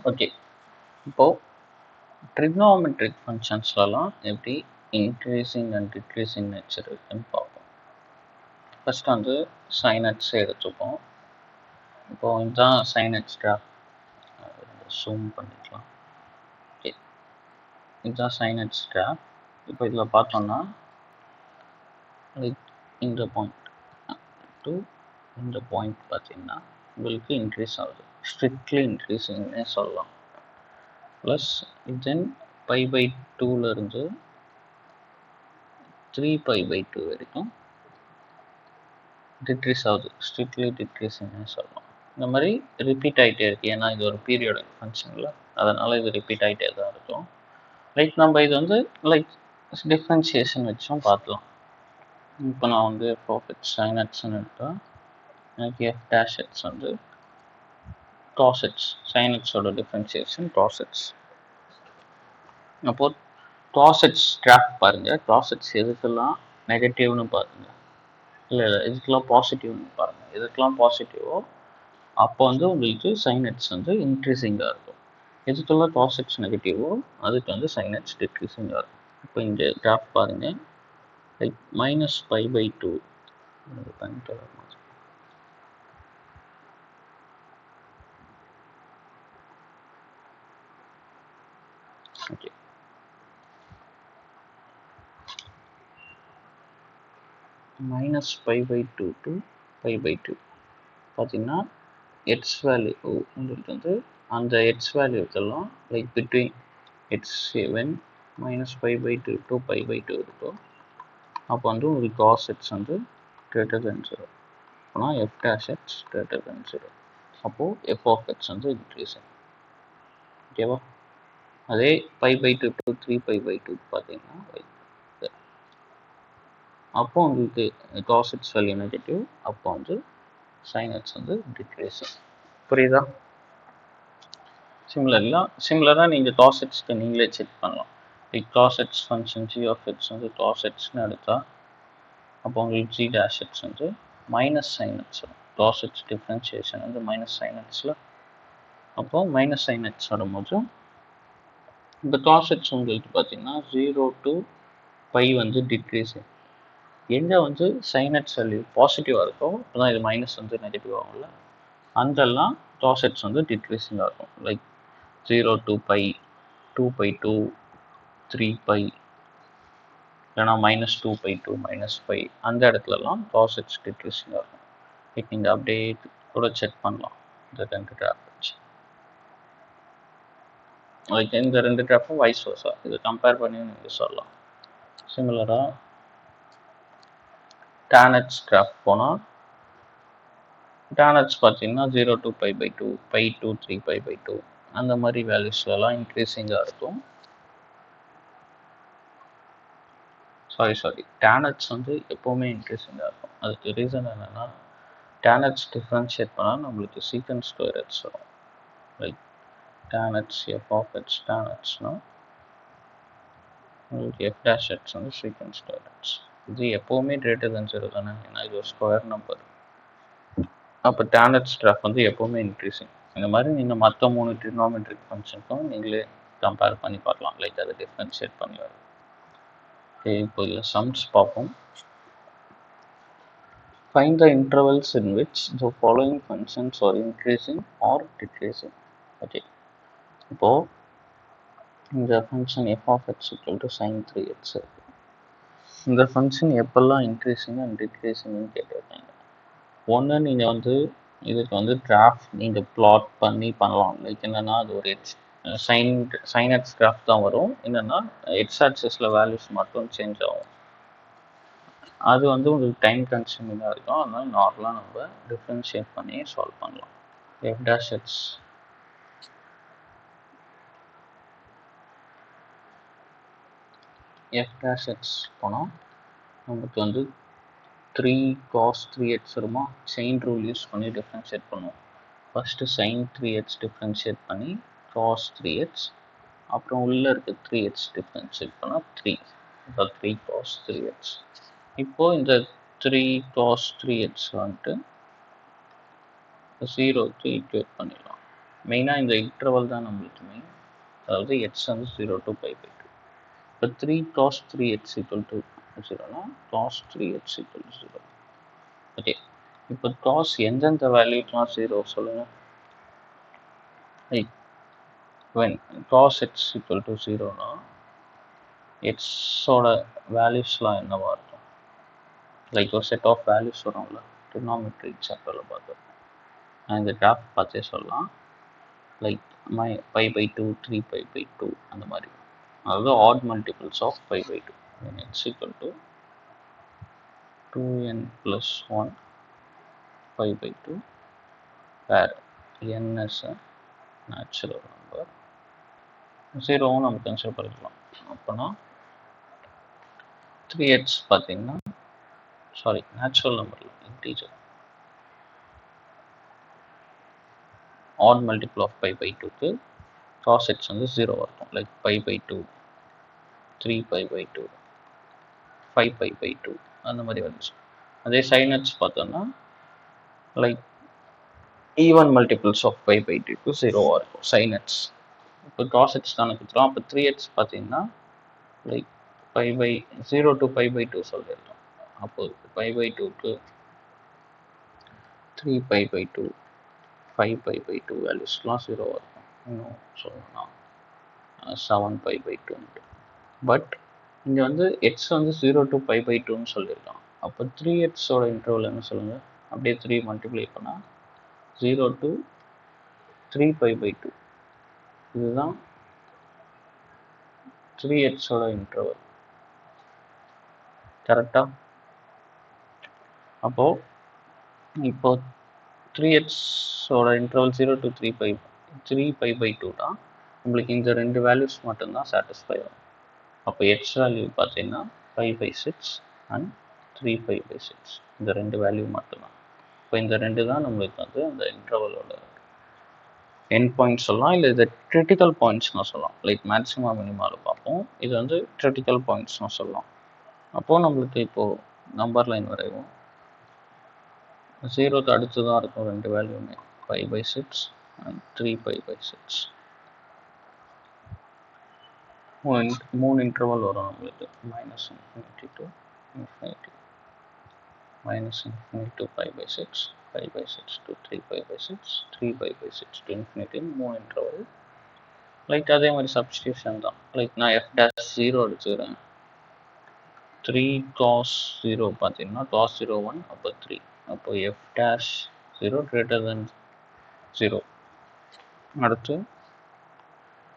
Okay, இப்போ trigonometric ஃபங்க்ஷன்ஸ்லாம் எப்படி increasing and decreasing nature இருக்குன்னு பார்ப்போம். ஃபர்ஸ்ட் வந்து சைன் எக்ஸ் எடுத்துப்போம். இப்போ இதுதான் சைன் எக்ஸ் கிராஃப், ஜூம் பண்ணிக்கலாம். ஓகே, இதுதான் சைன் எக்ஸ் கிராஃப். இப்போ இதில் பார்த்தோம்னா லைக் இந்த பாயிண்ட் டு இந்த பாயிண்ட் பார்த்தீங்கன்னா உங்களுக்கு இன்க்ரீஸ் ஆகுது, ஸ்ட்ரிக்ட்லி இன்க்ரீசிங்னே சொல்லலாம். ப்ளஸ் தென் பை பை 2லேருந்து 3π/2 வரைக்கும் டிக்ரீஸ் ஆகுது, ஸ்ட்ரிக்ட்லி டிக்ரீசிங்னே சொல்லலாம். இந்த மாதிரி ரிப்பீட் ஆகிட்டே இருக்குது, ஏன்னா இது ஒரு பீரியோடிக் ஃபங்க்ஷனில், அதனால் இது ரிப்பீட் ஆகிட்டே தான் இருக்கும். லைக் நம்ம இது வந்து லைக் டிஃப்ரென்ஷியேஷன் வச்சும் பார்க்கலாம். இப்போ நான் வந்து f(x) sin xன்னு எடுத்தால் எனக்கு f'(x) வந்து cos x, sin xோட டிஃப்ரென்ஷியேஷன் cos x. அப்போது cos x கிராஃப் பாருங்கள், cos x எதுக்கெல்லாம் நெகட்டிவ்னு பாருங்கள், இல்லை இதுக்கெல்லாம் பாசிட்டிவ்னு பாருங்கள். எதுக்கெல்லாம் பாசிட்டிவோ அப்போ வந்து உங்களுக்கு sin x வந்து இன்க்ரீஸிங்காக இருக்கும், எதுக்கெல்லாம் cos x நெகட்டிவோ அதுக்கு வந்து sin x டிக்ரீஸிங்காக இருக்கும். இப்போ இந்த கிராஃப் பாருங்கள், லைக் -π/2 ஓகே. -π/2 to π/2 பார்த்தீங்கன்னா எக்ஸ் வேல்யூ உங்களுக்கு வந்து அந்த எக்ஸ் வேல்யூக்கெல்லாம் லைக் பிட்வீன் x7 -π/2 to π/2 இருக்கும். அப்போ வந்து உங்களுக்கு cos x வந்து greater than 0, அப்போனா f'(x) greater than 0. அப்போது f(x) வந்து இன்க்ரீஸிங். ஓகேவா? அதே π/2 to 3π/2 பார்த்தீங்கன்னா அப்போ உங்களுக்கு cos x வேல்யூ நெகட்டிவ், அப்போ வந்து sin x வந்து டிக்ரீஸிங். புரியுதா? சிமிலராக நீங்கள் cos xக்கு நீங்களே செக் பண்ணலாம். Like cos x function g of x வந்து cos xன்னு எடுத்தால் அப்போ உங்களுக்கு g' x வந்து -sin x. cos x differentiation வந்து -sin xல, அப்போ -sin x வரும்போது இந்த cos x உங்களுக்கு பார்த்தீங்கன்னா 0 to π வந்து டிக்ரீஸிங். எங்கே வந்து sin x வேல்யூ பாசிட்டிவாக இருக்கோ அப்போதான் இது மைனஸ் வந்து நெகட்டிவ் ஆகும்ல, அங்கெல்லாம் cos x வந்து டிக்ரீஸிங்காக இருக்கும். லைக் 0 to π, 2π to 3π, இல்லைனா -2π to -π, அந்த இடத்துலலாம் cos x டிக்ரீஸிங்காக இருக்கும். இப்போ நீங்கள் அப்படியே கூட செக் பண்ணலாம் இந்த ரெண்டு கிராஃப் வச்சு. லைக் இந்த ரெண்டு கிராஃபும் வைஸ் வர்சா, இதை கம்பேர் பண்ணி நீங்கள் சொல்லலாம். சிமிலராக tan x கிராஃப் போனால் tan x பார்த்தீங்கன்னா 0 to π/2, π to 3π/2 அந்த மாதிரி வேல்யூஸ்லாம் இன்க்ரீஸிங்காக இருக்கும். சாரி tan x வந்து எப்போவுமே இன்க்ரீஸிங்காக இருக்கும். அதுக்கு ரீசன் என்னென்னா tan x டிஃப்ரென்ஷியேட் பண்ணால் நம்மளுக்கு சீக்கண்ட் ஸ்கொயர் x வரும். Like tan x f(x) tan xனா உங்களுக்கு f'(x) வந்து சீக்கண்ட் ஸ்கொயர் x. இது எப்போவுமே greater than 0 தானே, ஏன்னா இது ஒரு ஸ்கொயர் நம்பர். அப்போ tan x கிராஃப் வந்து எப்போவுமே இன்க்ரீஸிங். இந்த மாதிரி நீங்கள் மற்ற 3 ட்ரிக்னோமெட்ரிக் ஃபங்க்ஷனுக்கும் நீங்களே கம்பேர் பண்ணி பார்க்கலாம், லைக் அதை டிஃப்ரென்ஷியேட் பண்ணி வரும். ஓகே, இப்போ இதில் சம்ஸ் பார்ப்போம். Find the intervals in which the following functions are increasing or decreasing. Okay, இப்போது இந்த ஃபங்க்ஷன் f(x) sin 3x இருக்கு. இந்த ஃபங்க்ஷன் எப்பெல்லாம் இன்க்ரீஸிங் அண்ட் டிக்ரீஸிங்னு கேட்டிருக்காங்க. ஒன்று நீங்கள் வந்து இதுக்கு வந்து கிராஃப் நீங்கள் பிளாட் பண்ணி பண்ணலாம். லைக் என்னென்னா அது ஒரு sin x கிராஃப் தான் வரும், என்னென்னா x ஆக்சிஸில் வேல்யூஸ் மட்டும் சேஞ்ச் ஆகும். அது வந்து உங்களுக்கு டைம் கன்சியூமிங்காக இருக்கும், அதனால் நார்மலாக நம்ம டிஃப்ரென்ஷியேட் பண்ணி சால்வ் பண்ணலாம். f'(x) போனால் நமக்கு வந்து 3 cos 3x வருமா, செயின் ரூல் யூஸ் பண்ணி டிஃப்ரென்ஷியேட் பண்ணுவோம். ஃபஸ்ட்டு sin 3x டிஃப்ரென்ஷியேட் பண்ணி cos 3x, அப்புறம் உள்ளே இருக்க 3x டிஃப்ரென்ஷியேட் பண்ணால் 3, இப்போ 3 cos 3x. இப்போது இந்த 3 cos 3x வந்துட்டு 0க்கு ஈக்குவேட் பண்ணிடலாம். மெயினாக இந்த இன்டர்வல் தான் நம்மளுக்கு மெயின். அதாவது எக்ஸ் வந்து 0 to π by 2. இப்போ 3 cos 3x equal to 0னா cos 3x equal to 0. Okay, இப்போ cos எந்தெந்த வேல்யூக்கெலாம் 0 சொல்லுங்கள். when cos x equal to 0னா எக்ஸோட வேல்யூஸ்லாம் என்னவா இருக்கும்? லைக் ஒரு செட் ஆஃப் வேல்யூஸ் வரும்ல, ட்ரிக்னாமெட்ரி எக்ஸாம்பிளில் பார்த்தோம். நான் இந்த கிராஃப் பார்த்தே சொல்லலாம். லைக் π by 2, 3π by 2 அந்த மாதிரி. அதாவது add multiples of π by 2. when x equal to 2n plus 1 π by 2 where n is a natural number. 0வும் நம்ம கன்சிடர் பண்ணிக்கலாம். அப்போனா 3x பார்த்தீங்கன்னா sorry natural number integer odd multiple of π by 2க்கு cos x வந்து 0 இருக்கும். லைக் π by 2, 3π by 2, 5π by 2 அந்த மாதிரி வந்துச்சு. அதே sin x பார்த்தோம்னா like even multiples of π by 2க்கு 0வாக இருக்கும் sin x. இப்போ cos x தானே கொடுத்துரும். அப்போ 3x பார்த்தீங்கன்னா லைக் 0 to π by 2 சொல்லிடலாம். அப்போது π by 2க்கு 3π by 2, 5π by 2 வேல்யூஸ்லாம் 0வாக இருக்கும். இன்னும் சொல்லலாம் 7π by 2. பட் இங்கே வந்து எக்ஸ் வந்து 0 to π by 2ன்னு சொல்லியிருக்கான். அப்போ 3xோட இன்டர்வல் என்ன சொல்லுங்கள். அப்படியே 3 மல்டிப்ளை பண்ணால் 0 to 3π by 2. இதுதான் 3xோட இன்டர்வல். கரெக்டாக? அப்போது இப்போ 3xோட இன்டர்வல் 0 to 3π by 2 தான். உங்களுக்கு இந்த ரெண்டு வேல்யூஸ் மட்டும்தான் சாட்டிஸ்ஃபை ஆகும். அப்போ எக்ஸ் வேல்யூ பார்த்தீங்கன்னா 5 by 6 அண்ட் 3π by 6. இந்த ரெண்டு வேல்யூ மட்டும்தான். இப்போ இந்த ரெண்டு தான் நம்மளுக்கு வந்து அந்த இன்டர்வலோட எண்ட் பாயிண்ட் சொல்லலாம். இல்லை இதை கிரிட்டிக்கல் பாயிண்ட்ஸ்னு சொல்லலாம். லைக் மேக்ஸிமம் மினிமாவில் பார்ப்போம். இது வந்து கிரிட்டிக்கல் பாயிண்ட்ஸ்னு சொல்லலாம். அப்போது நம்மளுக்கு இப்போது நம்பர் லைன் வரைவோம். 0க்கு அடுத்து தான் இருக்கும் ரெண்டு வேல்யூமே 5 by 6 அண்ட் 3π by 6. மூணு இன்டர்வல் வரும் நம்மளுக்கு. -∞ to ∞, -∞ to π by 6, 5 by 6 to 3π by 6, 3π by 6 to ∞, மூணு இன்டர்வல். லைக் அதே மாதிரி சப்ஸ்டியூஷன் தான். லைக் நான் f'0 எடுத்துக்கிறேன். 3 cos 0 பார்த்தீங்கன்னா cos 0 1 அப்போ 3. அப்போ f'0 greater than 0. அடுத்து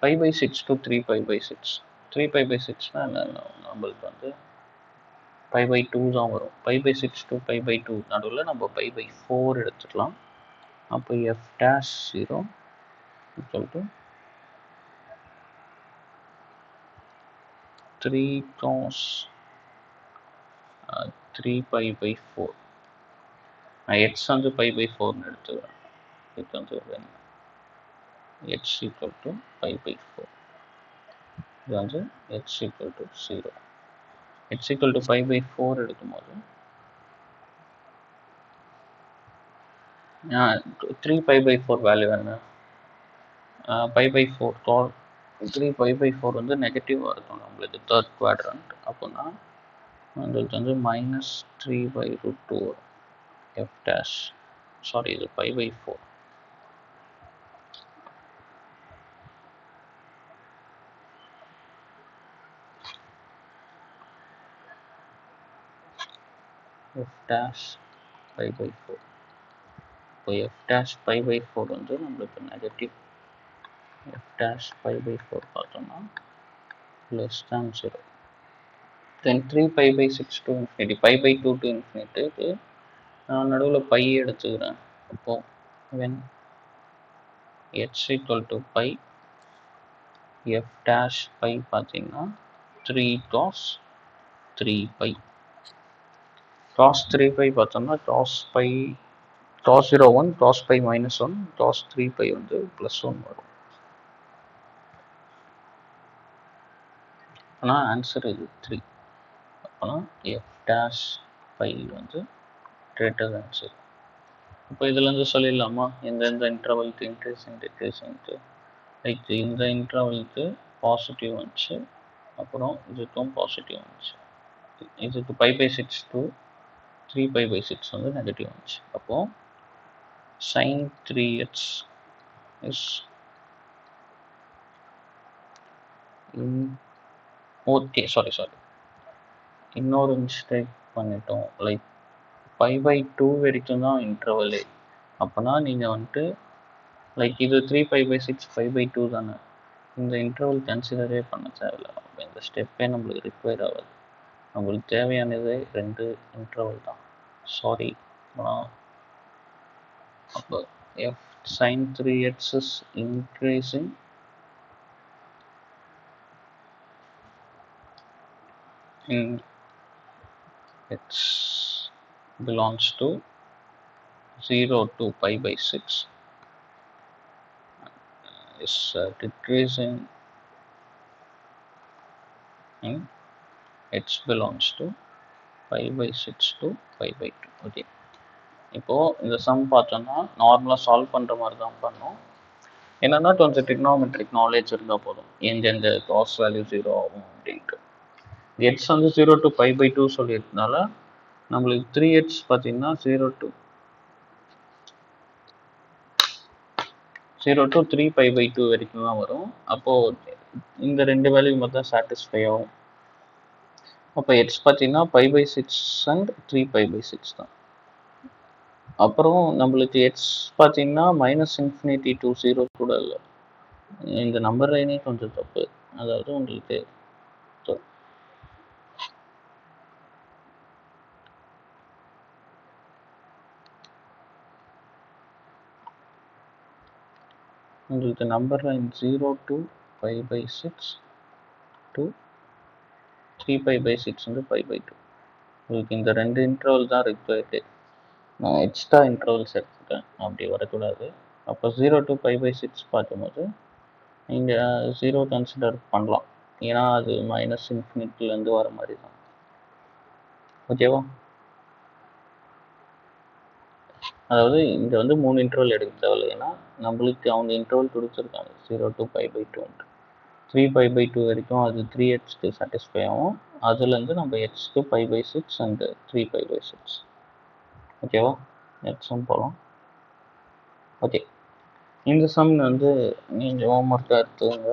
5 by 6 to 3π by 6. 3π by 6னா நம்மளுக்கு வந்து π by 2 தான் வரும். 5 by 6 to π by 2 நடுவில் நம்ம π by 4 எடுத்துக்கலாம். அப்போ f'0 equal to 3 cos 3π by 4. நான் x வந்து π by 4ன்னு எடுத்துக்கிறேன். இது வந்து x equal to π by 4. இது வந்து x equal to 0. x equal to π by 4 எடுக்கும்போது 3π by 4 வேல்யூ என்ன? π by 4 3π by 4 வந்து நெகட்டிவாக இருக்கும் நம்மளுக்கு தேர்ட் குவாட்ரண்ட். அப்போனா உங்களுக்கு வந்து -3/√2 வரும். f' சாரி இது π by 4. f' π by 4. இப்போ f' π by 4 வந்து நம்மளுக்கு நெகட்டிவ். f' π by 4 பார்த்தோம்னா <0. தென் 3π by 6 to ∞, π by 2 to ∞ நான் நடுவில் பை எடுத்துக்கிறேன். அப்போது when x equal to π, f' π பார்த்தீங்கன்னா 3 cos 3π. cos 3π பார்த்தோம்னா cos 0 1, cos π -1, cos 3π வந்து +1 வரும். ஆனால் ஆன்சர் இது 3. அப்போனா f' π வந்து greater than 0. இப்போ இதுலேருந்து சொல்லிடலாமா எந்தெந்த இன்டர்வல்க்கு இன்க்ரீஸிங் டிக்ரீஸிங்க்கு. லைக் இந்த இன்டர்வல்க்கு பாசிட்டிவ் வந்துச்சு, அப்புறம் இதுக்கும் பாசிட்டிவ் வந்துச்சு. இதுக்கு 5/6 to 3π/6 வந்து நெகட்டிவ் வந்துச்சு. அப்போது sin 3x is okay sorry இன்னொரு மிஸ்டேக் பண்ணிட்டோம். லைக் 5/2 வரைக்கும் தான் இன்டர்வலே. அப்போனா நீங்கள் வந்துட்டு லைக் இது 3π/6 5/2 தானே, இந்த இன்டர்வல் கன்சிடரே பண்ண தேவையில்லை. அப்போ இந்த ஸ்டெப்பே நம்மளுக்கு ரிக்வயர் ஆகாது. நம்மளுக்கு தேவையானதே 2 இன்டர்வல் தான். சாரி. அப்போ f sin 3x is increasing in x belongs to 0 to π/6 is decreasing in x belongs to 5/6 to 5/2. Okay, இப்போது இந்த சம் பார்த்தோன்னா நார்மலாக சால்வ் பண்ணுற மாதிரி தான் பண்ணோம். என்னென்னா கொஞ்சம் ட்ரிக்னாமெட்ரிக் நாலேஜ் இருந்தால் போதும், எங்கெங்கே காஸ் வேல்யூ 0 ஆகும் அப்படின்ட்டு. எக்ஸ் வந்து 0 to π/2 சொல்லியிருக்கனால நம்மளுக்கு 3x பார்த்தீங்கன்னா 0 to 3π/2 வரைக்கும் தான் வரும். அப்போது இந்த 2 வேல்யூ மட்டும் சாட்டிஸ்ஃபை ஆகும். அப்போ எக்ஸ் பார்த்தீங்கன்னா 5/6 அண்ட் 3π/6 தான். அப்புறம் நம்மளுக்கு எக்ஸ் பார்த்தீங்கன்னா -∞ to 0 கூட இல்லை. இந்த நம்பர் லைனே கொஞ்சம் தப்பு. அதாவது உங்களுக்கு நம்பர் லைன் 0 to π/6 to 3π/6 வந்து 5/2. உங்களுக்கு இந்த 2 இன்டர்வல் தான் ரிக்வயர்டு. நான் எக்ஸ்ட்ரா இன்டர்வல்ஸ் எடுத்துட்டேன், அப்படி வரக்கூடாது. அப்போ 0 to π/6 பார்க்கும்போது நீங்கள் 0 கன்சிடர் பண்ணலாம், ஏன்னா அது -∞ வர மாதிரி தான். ஓகேவா? அதாவது இங்கே வந்து 3 இன்டர்வல் எடுக்க தேவையில்லை, ஏன்னா நம்மளுக்கு அவங்க இன்டர்வல் கொடுத்துருக்காங்க 0 to π/2. 3π/2 வரைக்கும் அது 3xக்கு சாட்டிஸ்ஃபை ஆகும். அதுலேருந்து நம்ம எக்ஸ்க்கு 5/6 அண்ட் 3π/6. ஓகேவா? நெக்ஸ்ட் சம் போகலாம். ஓகே, இந்த சம் வந்து நீங்கள் ஹோம்ஒர்க்காக எடுத்துங்க.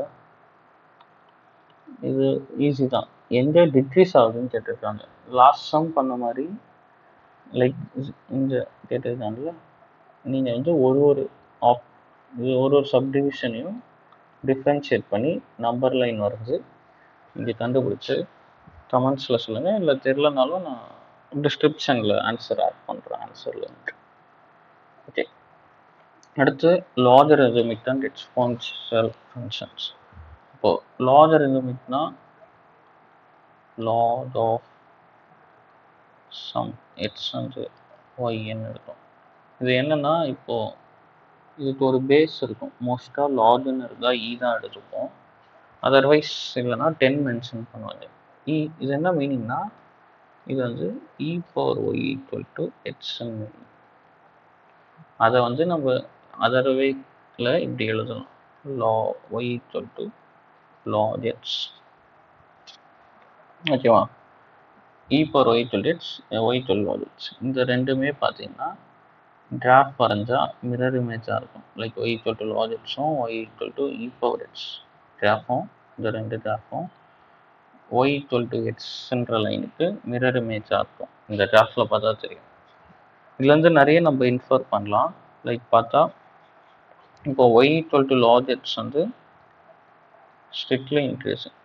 இது ஈஸி தான். எங்கே டிக்ரீஸ் ஆகுதுன்னு கேட்டிருக்காங்க. லாஸ்ட் சம் பண்ண மாதிரி லைக் இங்கே கேட்டிருக்காங்கல்ல, நீங்கள் வந்து ஒரு சப்டிவிஷனையும் டிஃப்ரென்ஷியேட் பண்ணி நம்பர் லைன் வரைஞ்சி இங்கே கண்டுபிடிச்சி கமெண்ட்ஸில் சொல்லுங்கள். இல்லை தெரிலனாலும் நான் டிஸ்கிரிப்ஷனில் ஆன்சர் ஆட் பண்ணுறேன், ஆன்சர் லிங்க். ஓகே, அடுத்து லாகரிதமிக் அண்ட் எக்ஸ்போனென்ஷியல் ஃபங்க்ஷன்ஸ். இப்போது லாகரிதமிக்னா log of some x and ஒய்ன்னு இருக்கும். இது என்னென்னா, இப்போது இதுக்கு ஒரு பேஸ் இருக்கும். மோஸ்ட்டாக லாகுன்னு இருந்தால் இ தான் எடுத்துப்போம். அதர்வைஸ் இல்லைன்னா 10 மென்ஷன் பண்ணுவாங்க. இது என்ன மீனிங்னா, இது வந்து e⁻y = x. அதை வந்து நம்ம அதர்வைஸில் இப்படி எழுதணும், y = log x. ஓகேவா? e⁻y = x, y = log x. இந்த ரெண்டுமே பார்த்தீங்கன்னா கிராஃப் வரைஞ்சா மிரர் இமேஜாக இருக்கும். Like y = log x-ம் y = e⁻x கிராஃபும், இந்த 2 கிராஃபும் y = x லைனுக்கு மிரர் இமேஜாக இருக்கும். இந்த கிராஃபில் பார்த்தா தெரியும். இதுலேருந்து நிறைய நம்ம இன்ஃபர் பண்ணலாம். லைக் பார்த்தா இப்போ y = log x வந்து strictly increasing.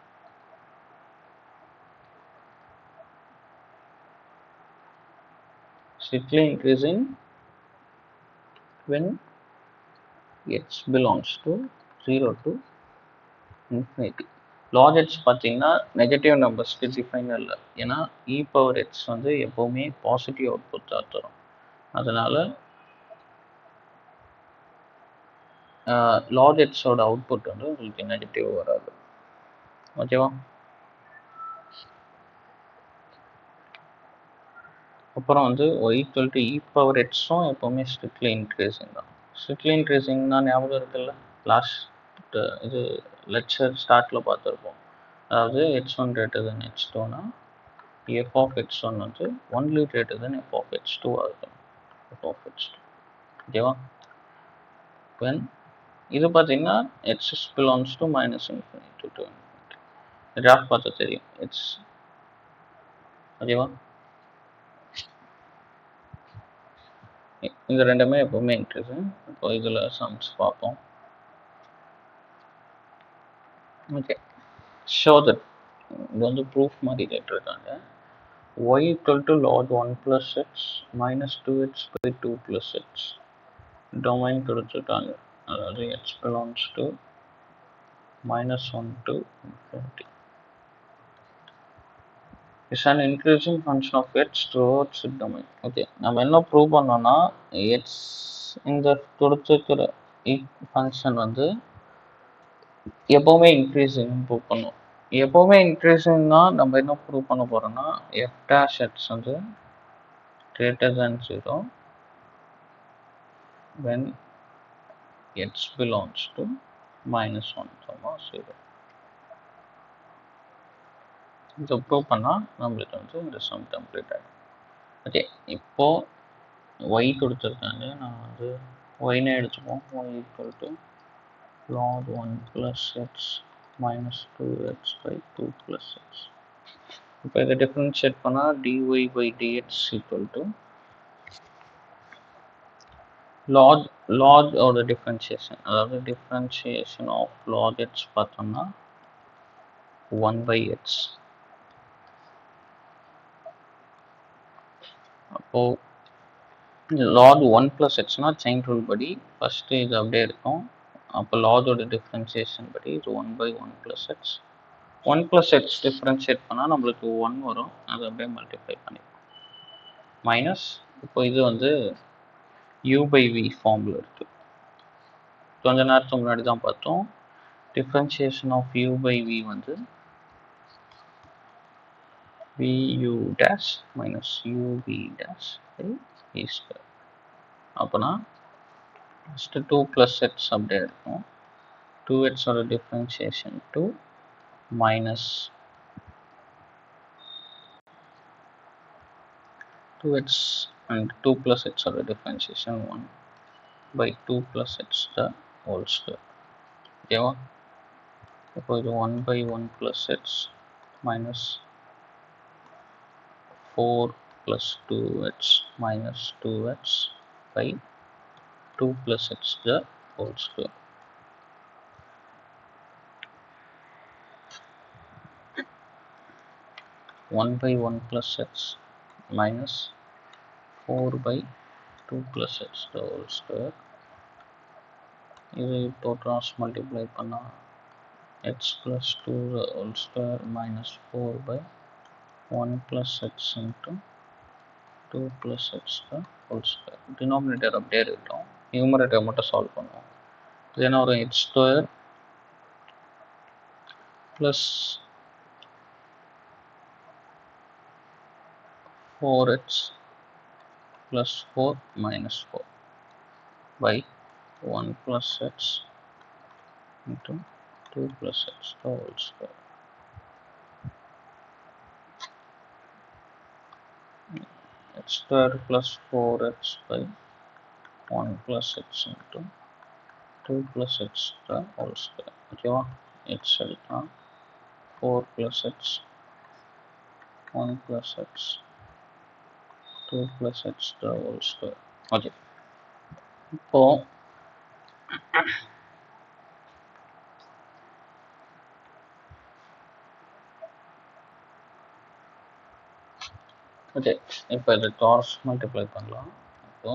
Strictly increasing when x belongs to 0 to infinity. log x பார்த்தீங்கன்னா நெகட்டிவ் நம்பர்ஸ்க்கு டிஃபைன் இல்லை, ஏன்னா e⁻x வந்து எப்போவுமே பாசிட்டிவ் அவுட்புட்டாக தரும். அதனால் log x-ஓட அவுட்புட் வந்து உங்களுக்கு நெகட்டிவ் வராது. ஓகேவா? அப்புறம் வந்து y equal to e power எக்ஸும் எப்போவுமே ஸ்ட்ரிக்ட்லி இன்க்ரீஸிங் தான். ஸ்ட்ரிக்ட்லி இன்க்ரீஸிங்னா ஞாபகம் இருக்குல்ல, லாஸ்ட் இது லெக்சர் ஸ்டார்ட்டில் பார்த்துருப்போம். அதாவது h1 greater than h2னா f of h1 வந்து only greater than f of h2 ஆகும். f of h2 ஓகேவா. when இது பார்த்தீங்கன்னா h belongs to minus infinity to infinity. Graph பார்த்தா தெரியும் h. ஓகேவா. இந்த ரெண்டுமே எப்பவுமே இன்க்ரீஸ். இப்போ இதில் சம்ஸ் பார்ப்போம். ஓகே, ஷோ தட் இது வந்து ப்ரூஃப் மாதிரி கேட்டிருக்காங்க. y equal to log 1 plus x minus 2x by 2 plus x domain கொடுத்துருக்காங்க. அதாவது h belongs to minus 1 to infinity. Is an increasing function of h throughout the domain. Okay, நம்ம என்ன prove பண்ணோம்னா h இந்த கொடுத்துருக்கிற function வந்து எப்போவுமே increasing prove பண்ணும். எப்போவுமே இன்க்ரீஸிங்னா நம்ம என்ன ப்ரூவ் பண்ண போகிறோம்னா f dash h வந்து greater than 0 when h belongs to minus 1, 0. இதை ப்ரூவ் பண்ணால் நம்மளுக்கு வந்து இந்த சம் கம்ப்ளீட் ஆகிடும். ஓகே, இப்போது y கொடுத்துருக்காங்க. நான் வந்து yனே எடுத்துப்போம். y equal to log 1 plus x minus 2x by 2 plus x. இப்போ இதை டிஃப்ரென்ஷியேட் பண்ணால் dy by dx equal to log ஓட டிஃப்ரென்ஷியேஷன், அதாவது டிஃப்ரென்ஷியேஷன் ஆஃப் log x பார்த்தோம்னா 1 by x. அப்போது log 1 plus xனா செயின் ரூல் படி ஃபஸ்ட்டு இது அப்படியே இருக்கும். அப்போ லாகோட டிஃப்ரென்ஷியேஷன் படி இது 1 by 1 plus x. 1 plus x differentiate பண்ணால் நம்மளுக்கு 1 வரும். அதை அப்படியே மல்டிப்ளை பண்ணிப்போம். மைனஸ் இப்போ இது வந்து u by v ஃபார்மில் இருக்குது. கொஞ்ச நேரத்துக்கு முன்னாடி தான் பார்த்தோம். Differentiation of u by v வந்து vu dash minus uv dash by v square. அப்போனா ஃபஸ்ட்டு 2 plus x அப்படியே இருக்கும். 2x ஓட differentiation 2 minus 2x and 2 plus x ஓட differentiation 1 by 2 plus x the whole square. ஓகேவா. இப்போ இது 1 by 1 plus x minus 4 plus 2x minus 2x by 2 plus x the whole square. One by 1 plus x minus 4 by 2 plus x the whole square. இது இப்போ cross multiply பண்ணா x plus 2 the whole square minus 4 by 1 plus x into 2 plus x the whole square. Denominator அப்படியே இருக்கும். Numerator மட்டும் solve பண்ணுவோம். இது என்ன வரும், h square plus 4x plus 4 minus 4 by 1 plus x into 2 plus x the whole square. X square plus 4x by 1 plus x into 2 plus x the whole square. ஓகேவா. x எடுத்தா 4 plus x 1 plus x 2 plus x the whole square. Okay, இப்போ okay, இப்போ இதை cross multiply பண்ணலாம். இப்போ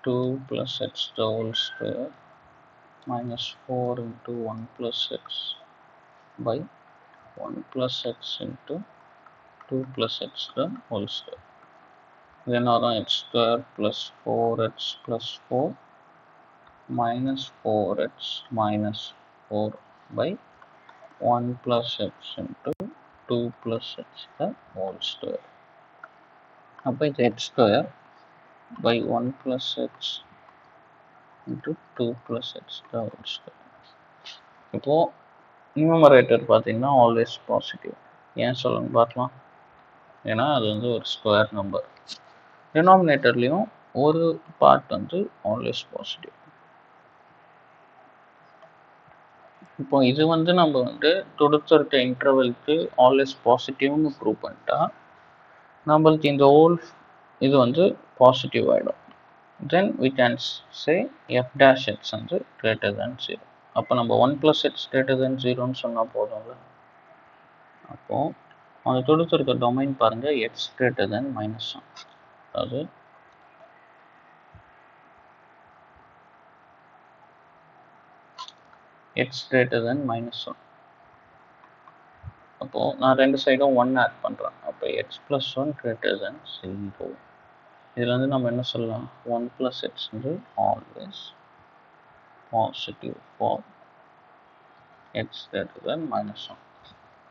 2 plus x the whole square minus 4 into 1 plus x by 1 plus x into 2 plus x the whole square. Then around x square plus 4x plus 4 minus 4x minus 4 by 1 plus x into 2 plus x the whole square. அப்போ இது h square by 1 plus h into 2 plus h whole square. இப்போ numerator பார்த்தீங்கன்னா always positive. ஏன் சொல்லுங்க பார்க்கலாம். ஏன்னா அது வந்து ஒரு ஸ்கொயர் நம்பர். டினாமினேட்டர்லேயும் ஒரு பார்ட் வந்து ஆல்வேஸ் பாசிட்டிவ். இப்போ இது வந்து நம்ம வந்து கொடுத்துருக்க இன்டர்வெலுக்கு ஆல்வேஸ் பாசிட்டிவ்னு ப்ரூவ் பண்ணிட்டா நம்மளுக்கு இந்த ஹோல் இது வந்து பாசிட்டிவ் ஆகிடும். தென் we can say f dash h வந்து greater than 0. அப்போ நம்ம 1 plus h greater than 0ன்னு சொன்னால் போதும்ல. அப்போது அந்த கொடுத்துருக்க டொமைன் பாருங்கள் x greater than -1. அதாவது x greater than -1. அப்போது நான் ரெண்டு சைடும் 1 ஆட் பண்ணுறேன். அப்போ x plus 1 greater than 0. இதில் வந்து நம்ம என்ன சொல்லலாம், 1 plus h வந்து always positive for x greater than -1.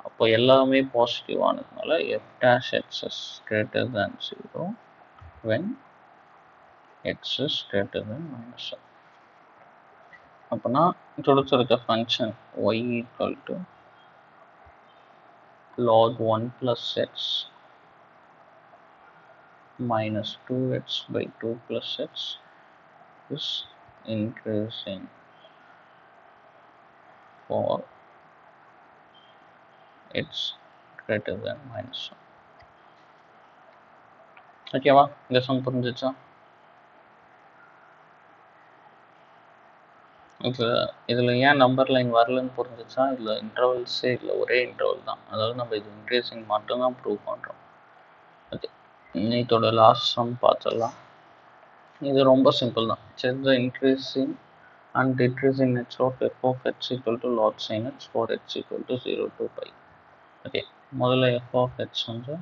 அப்போ எல்லாமே பாசிட்டிவ் ஆனதுனால f dash h is greater than 0 when x is greater than -1. அப்போனா கொடுத்துருக்க function y equal to log 1 plus x minus 2x by 2 plus x is increasing for x greater than -1. ஓகேவா, இந்த some புரிஞ்சிச்சா? இப்போ இதில் ஏன் number line வரலன்னு புரிஞ்சிச்சா? இதில் இன்டர்வல்ஸே இல்லை, ஒரே இன்டர்வல் தான். அதாவது நம்ம இது இன்க்ரீஸிங் மட்டும்தான் ப்ரூவ் பண்ணுறோம். ஓகே, இன்னைக்கோட லாஸ்ட் சம் பார்த்துடலாம். இது ரொம்ப சிம்பிள் தான். Check the increasing and decreasing nature of f of x equal to log sin x for x equal to 0 to pi. Okay, முதல்ல f of x வந்து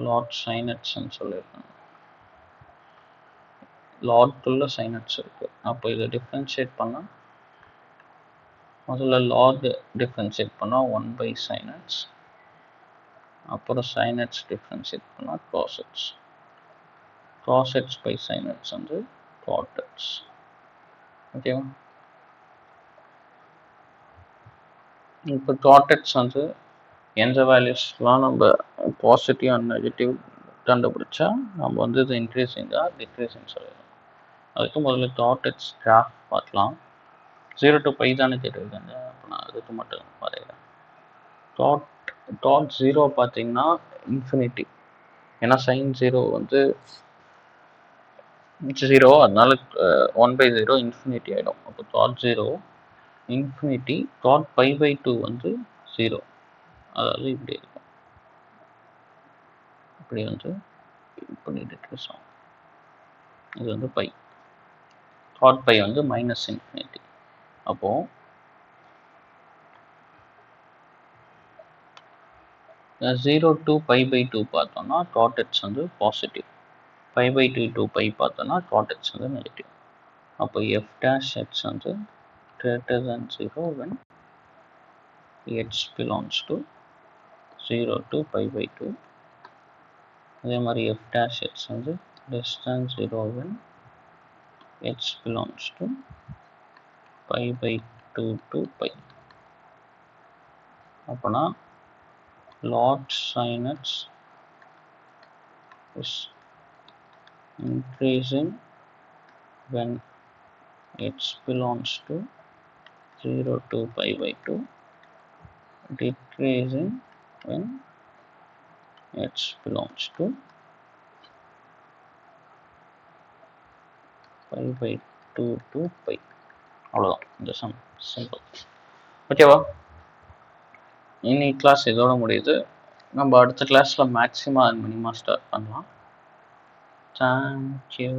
log sin x ன்னு சொல்லியிருக்காங்க. log-க்குள்ள sin x இருக்கு. அப்போ இதை differentiate பண்ணால் முதல்ல log differentiate பண்ணால் 1 by sin x, அப்புறம் sin x டிஃப்ரென்ஷியேட் பண்ணால் cos x, cos x by sin x வந்து cot x. ஓகேவா, இப்போ cot x வந்து எந்த வேல்யூஸ்லாம் நம்ம பாசிட்டிவ் அண்ட் நெகட்டிவ் கண்டுபிடிச்சா நம்ம வந்து இது இன்க்ரீஸிங்கா டிக்ரீஸிங் சொல்லிடலாம். அதுக்கு முதல்ல cot x கிராஃப் பார்க்கலாம். 0 to pi தானே கேட்டிருக்காங்க, அப்போ நான் அதுக்கு மட்டும் வரைகிறேன். cot 0 பார்த்தீங்கன்னா இன்ஃபினிட்டி, ஏன்னா sin 0 வந்து 0, அதனால 1/0 இன்ஃபினிட்டி ஆகிடும். அப்போ cot 0 infinity, cot pi by 2 வந்து 0, அதாவது இப்படி இருக்கும். இப்படி வந்து இப்படி டிக்ரீஸ் ஆகும். இது வந்து பை, cot pi வந்து மைனஸ் இன்ஃபினிட்டி. அப்போது 0 to pi by 2 பார்த்தோம்னா cot x வந்து positive, pi by 2 to pi பார்த்தோம்னா cot x வந்து நெகட்டிவ். அப்போ f dash x வந்து greater than 0 when x belongs to 0 to pi by 2. அதே மாதிரி f dash x வந்து less than 0 when x belongs to pi by 2 to pi. அப்போனா log sin x is increasing when x belongs to 0 to pi by 2, decreasing when x belongs to pi by 2 to pi. அவ்வளோதான் இந்த some, simple. ஓகேவா, இன்னைக்கு class இதோட முடியுது. நம்ம அடுத்த கிளாஸில் மேக்ஸிமா அண்ட் மினிமா ஸ்டார்ட் பண்ணலாம். தேங்க்யூ.